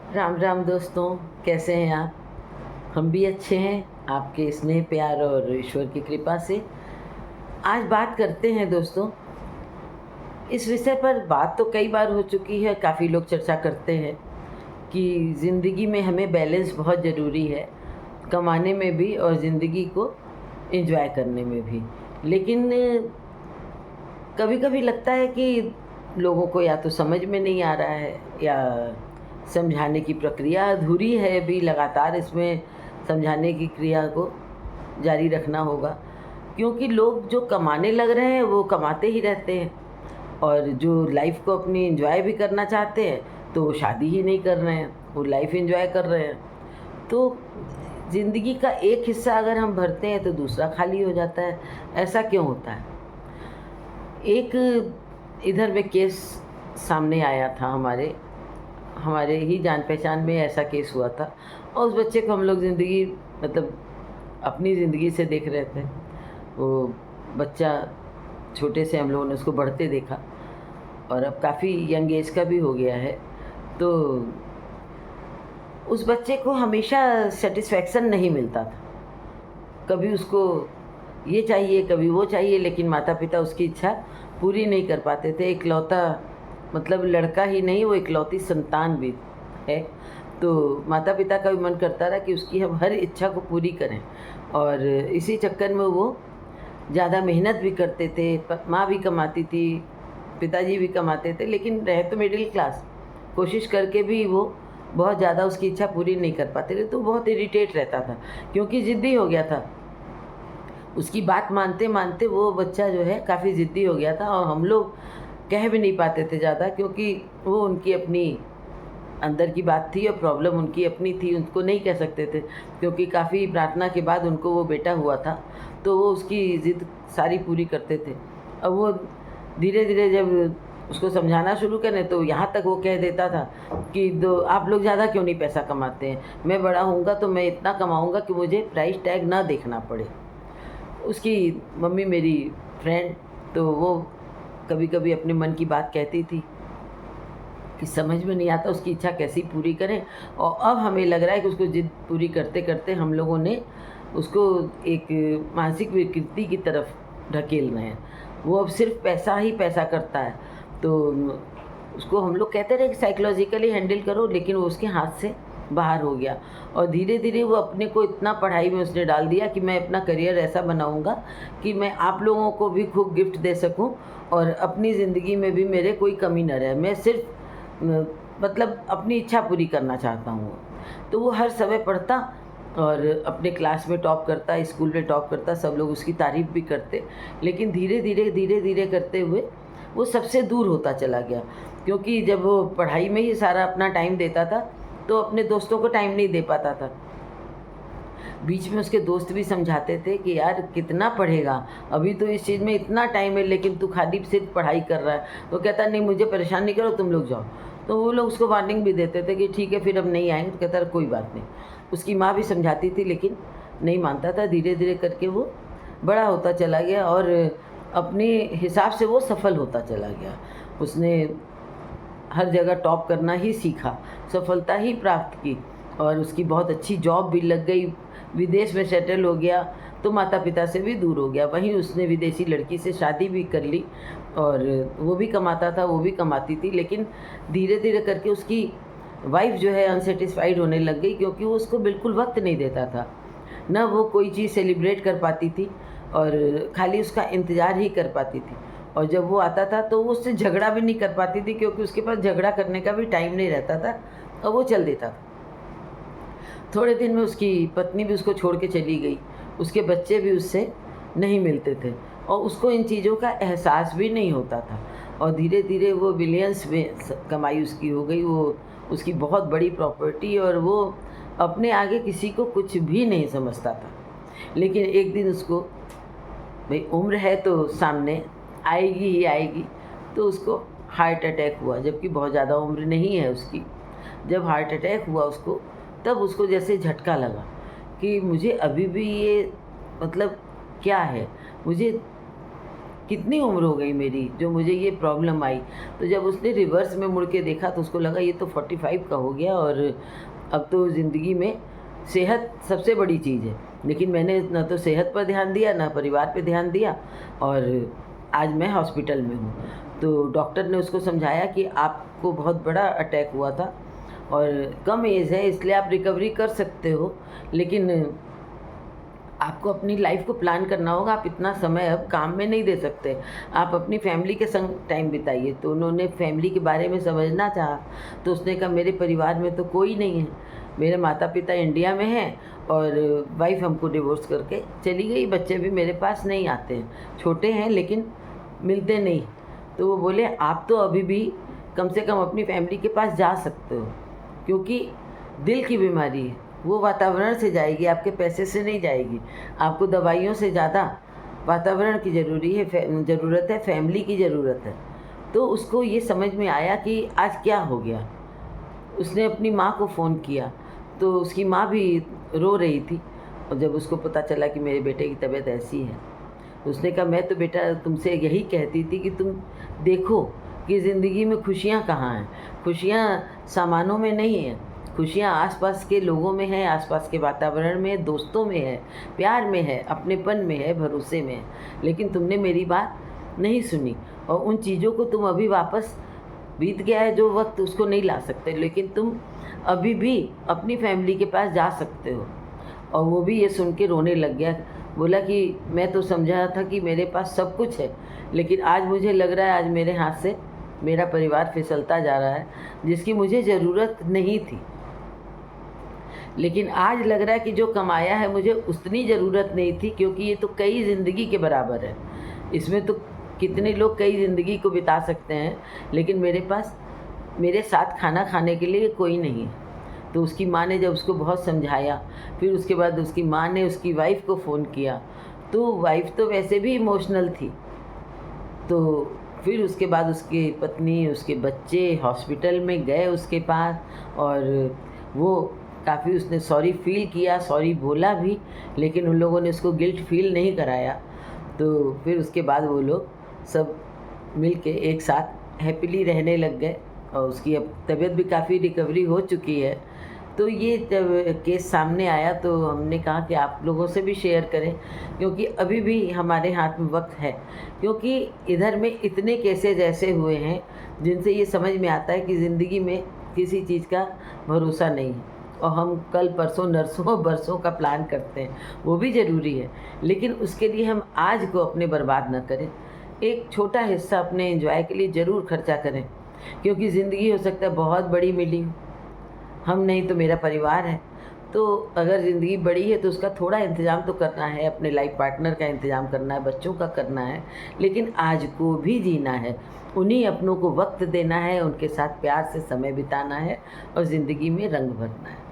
राम राम दोस्तों। कैसे हैं आप? हम भी अच्छे हैं, आपके स्नेह प्यार और ईश्वर की कृपा से। आज बात करते हैं दोस्तों, इस विषय पर बात तो कई बार हो चुकी है, काफ़ी लोग चर्चा करते हैं कि ज़िंदगी में हमें बैलेंस बहुत ज़रूरी है, कमाने में भी और ज़िंदगी को एंजॉय करने में भी। लेकिन कभी-कभी लगता है कि लोगों को या तो समझ में नहीं आ रहा है या समझाने की प्रक्रिया अधूरी है, अभी लगातार इसमें समझाने की क्रिया को जारी रखना होगा। क्योंकि लोग जो कमाने लग रहे हैं वो कमाते ही रहते हैं, और जो लाइफ़ को अपनी एन्जॉय भी करना चाहते हैं तो वो शादी ही नहीं कर रहे हैं, वो लाइफ़ एन्जॉय कर रहे हैं। तो ज़िंदगी का एक हिस्सा अगर हम भरते हैं तो दूसरा खाली हो जाता है। ऐसा क्यों होता है? एक इधर में केस सामने आया था, हमारे हमारे ही जान पहचान में ऐसा केस हुआ था, और उस बच्चे को हम लोग ज़िंदगी मतलब अपनी ज़िंदगी से देख रहे थे। वो बच्चा छोटे से हम लोगों ने उसको बढ़ते देखा, और अब काफ़ी यंग एज का भी हो गया है। तो उस बच्चे को हमेशा सैटिस्फैक्शन नहीं मिलता था। कभी उसको ये चाहिए, कभी वो चाहिए, लेकिन माता-पिता उसकी इच्छा पूरी नहीं कर पाते थे। इकलौता मतलब लड़का ही नहीं, वो इकलौती संतान भी है। तो माता-पिता का भी मन करता रहा कि उसकी हम हर इच्छा को पूरी करें, और इसी चक्कर में वो ज़्यादा मेहनत भी करते थे। माँ भी कमाती थी, पिताजी भी कमाते थे, लेकिन रहे तो मिडिल क्लास। कोशिश करके भी वो बहुत ज़्यादा उसकी इच्छा पूरी नहीं कर पाते थे, तो बहुत इरिटेट रहता था, क्योंकि ज़िद्दी हो गया था। उसकी बात मानते-मानते वो बच्चा जो है काफ़ी ज़िद्दी हो गया था, और हम लोग कह भी नहीं पाते थे ज़्यादा, क्योंकि वो उनकी अपनी अंदर की बात थी और प्रॉब्लम उनकी अपनी थी, उनको नहीं कह सकते थे, क्योंकि काफ़ी प्रार्थना के बाद उनको वो बेटा हुआ था, तो वो उसकी ज़िद सारी पूरी करते थे। अब वो धीरे-धीरे जब उसको समझाना शुरू करें तो यहाँ तक वो कह देता था कि दो आप लोग ज़्यादा क्यों नहीं पैसा कमाते हैं? मैं बड़ा होऊँगा तो मैं इतना कमाऊँगा कि मुझे प्राइस टैग ना देखना पड़े। उसकी मम्मी मेरी फ्रेंड, तो वो कभी-कभी अपने मन की बात कहती थी कि समझ में नहीं आता उसकी इच्छा कैसे पूरी करें, और अब हमें लग रहा है कि उसको ज़िद पूरी करते-करते हम लोगों ने उसको एक मानसिक विकृति की तरफ ढकेल रहे हैं। वो अब सिर्फ़ पैसा ही पैसा करता है। तो उसको हम लोग कहते रहे कि साइकोलॉजिकली हैंडल करो, लेकिन वो उसके हाथ से बाहर हो गया, और धीरे-धीरे वो अपने को इतना पढ़ाई में उसने डाल दिया कि मैं अपना करियर ऐसा बनाऊँगा कि मैं आप लोगों को भी खूब गिफ्ट दे सकूँ, और अपनी ज़िंदगी में भी मेरे कोई कमी ना रहे। मैं सिर्फ़ मतलब अपनी इच्छा पूरी करना चाहता हूँ। तो वो हर समय पढ़ता और अपने क्लास में टॉप करता, स्कूल में टॉप करता, सब लोग उसकी तारीफ़ भी करते। लेकिन धीरे-धीरे, धीरे-धीरे करते हुए वो सबसे दूर होता चला गया, क्योंकि जब वो पढ़ाई में ही सारा अपना टाइम देता था, तो अपने दोस्तों को टाइम नहीं दे पाता था। बीच में उसके दोस्त भी समझाते थे कि यार कितना पढ़ेगा, अभी तो इस चीज़ में इतना टाइम है, लेकिन तू खाली सिर्फ पढ़ाई कर रहा है। तो कहता नहीं, मुझे परेशान नहीं करो, तुम लोग जाओ। तो वो लोग उसको वार्निंग भी देते थे कि ठीक है फिर अब नहीं आएंगे, तो कहता रहा कोई बात नहीं। उसकी माँ भी समझाती थी, लेकिन नहीं मानता था। धीरे धीरे करके वो बड़ा होता चला गया, और अपने हिसाब से वो सफल होता चला गया। उसने हर जगह टॉप करना ही सीखा, सफलता ही प्राप्त की, और उसकी बहुत अच्छी जॉब भी लग गई, विदेश में सेटल हो गया, तो माता-पिता से भी दूर हो गया। वहीं उसने विदेशी लड़की से शादी भी कर ली, और वो भी कमाता था, वो भी कमाती थी, लेकिन धीरे-धीरे करके उसकी वाइफ़ जो है अनसैटिस्फाइड होने लग गई, क्योंकि वो उसको बिल्कुल वक़्त नहीं देता था। ना वो कोई चीज़ सेलिब्रेट कर पाती थी, और खाली उसका इंतज़ार ही कर पाती थी। और जब वो आता था तो वो उससे झगड़ा भी नहीं कर पाती थी, क्योंकि उसके पास झगड़ा करने का भी टाइम नहीं रहता था, और वो चल देता था। थोड़े दिन में उसकी पत्नी भी उसको छोड़ के चली गई, उसके बच्चे भी उससे नहीं मिलते थे, और उसको इन चीज़ों का एहसास भी नहीं होता था। और धीरे-धीरे वो बिलियंस में कमाई उसकी हो गई, वो उसकी बहुत बड़ी प्रॉपर्टी, और वो अपने आगे किसी को कुछ भी नहीं समझता था। लेकिन एक दिन उसको, भई उम्र है तो सामने आएगी ही आएगी, तो उसको हार्ट अटैक हुआ, जबकि बहुत ज़्यादा उम्र नहीं है उसकी। जब हार्ट अटैक हुआ उसको, तब उसको जैसे झटका लगा कि मुझे अभी भी ये मतलब क्या है? मुझे कितनी उम्र हो गई मेरी जो मुझे ये प्रॉब्लम आई। तो जब उसने रिवर्स में मुड़ के देखा तो उसको लगा ये तो 45 का हो गया और अब तो ज़िंदगी में सेहत सबसे बड़ी चीज़ है। लेकिन मैंने ना तो सेहत पर ध्यान दिया, ना परिवार पे ध्यान दिया और आज मैं हॉस्पिटल में हूँ। तो डॉक्टर ने उसको समझाया कि आपको बहुत बड़ा अटैक हुआ था और कम एज है इसलिए आप रिकवरी कर सकते हो, लेकिन आपको अपनी लाइफ को प्लान करना होगा। आप इतना समय अब काम में नहीं दे सकते, आप अपनी फैमिली के संग टाइम बिताइए। तो उन्होंने फैमिली के बारे में समझना चाहा तो उसने कहा मेरे परिवार में तो कोई नहीं है, मेरे माता पिता इंडिया में हैं और वाइफ हमको डिवोर्स करके चली गई, बच्चे भी मेरे पास नहीं आते हैं, छोटे हैं लेकिन मिलते नहीं। तो वो बोले आप तो अभी भी कम से कम अपनी फैमिली के पास जा सकते हो, क्योंकि दिल की बीमारी है, वो वातावरण से जाएगी, आपके पैसे से नहीं जाएगी। आपको दवाइयों से ज़्यादा वातावरण की ज़रूरत है, फैमिली की ज़रूरत है। तो उसको ये समझ में आया कि आज क्या हो गया। उसने अपनी माँ को फ़ोन किया तो उसकी माँ भी रो रही थी और जब उसको पता चला कि मेरे बेटे की तबीयत ऐसी है तो उसने कहा मैं तो बेटा तुमसे यही कहती थी कि तुम देखो कि ज़िंदगी में खुशियाँ कहाँ हैं। खुशियाँ सामानों में नहीं हैं, खुशियाँ आसपास के लोगों में है, आसपास के वातावरण में है, दोस्तों में है, प्यार में है, अपनेपन में है, भरोसे में है। लेकिन तुमने मेरी बात नहीं सुनी और उन चीज़ों को तुम अभी वापस, बीत गया है जो वक्त उसको नहीं ला सकते, लेकिन तुम अभी भी अपनी फैमिली के पास जा सकते हो। और वो भी ये सुन के रोने लग गया, बोला कि मैं तो समझा था कि मेरे पास सब कुछ है, लेकिन आज मुझे लग रहा है आज मेरे हाथ से मेरा परिवार फिसलता जा रहा है, जिसकी मुझे ज़रूरत नहीं थी। लेकिन आज लग रहा है कि जो कमाया है मुझे उतनी ज़रूरत नहीं थी, क्योंकि ये तो कई ज़िंदगी के बराबर है। इसमें तो कितने लोग कई ज़िंदगी को बिता सकते हैं, लेकिन मेरे पास मेरे साथ खाना खाने के लिए कोई नहीं है। तो उसकी माँ ने जब उसको बहुत समझाया, फिर उसके बाद उसकी माँ ने उसकी वाइफ़ को फ़ोन किया, तो वाइफ़ तो वैसे भी इमोशनल थी। तो फिर उसके बाद उसकी पत्नी, उसके बच्चे हॉस्पिटल में गए उसके पास और वो काफ़ी उसने सॉरी फ़ील किया, सॉरी बोला भी, लेकिन उन लोगों ने उसको गिल्ट फ़ील नहीं कराया। तो फिर उसके बाद वो लोग सब मिल के एक साथ हैप्पीली रहने लग गए और उसकी अब तबीयत भी काफ़ी रिकवरी हो चुकी है। तो ये जब केस सामने आया तो हमने कहा कि आप लोगों से भी शेयर करें, क्योंकि अभी भी हमारे हाथ में वक्त है, क्योंकि इधर में इतने केसेज ऐसे हुए हैं जिनसे ये समझ में आता है कि ज़िंदगी में किसी चीज़ का भरोसा नहीं है। और हम कल परसों नरसों बरसों का प्लान करते हैं, वो भी ज़रूरी है, लेकिन उसके लिए हम आज को अपने बर्बाद न करें। एक छोटा हिस्सा अपने एंजॉय के लिए ज़रूर खर्चा करें, क्योंकि ज़िंदगी हो सकता है बहुत बड़ी मिली हो, हम नहीं तो मेरा परिवार है। तो अगर ज़िंदगी बड़ी है तो उसका थोड़ा इंतज़ाम तो करना है, अपने लाइफ पार्टनर का इंतज़ाम करना है, बच्चों का करना है, लेकिन आज को भी जीना है, उन्हीं अपनों को वक्त देना है, उनके साथ प्यार से समय बिताना है और ज़िंदगी में रंग भरना है।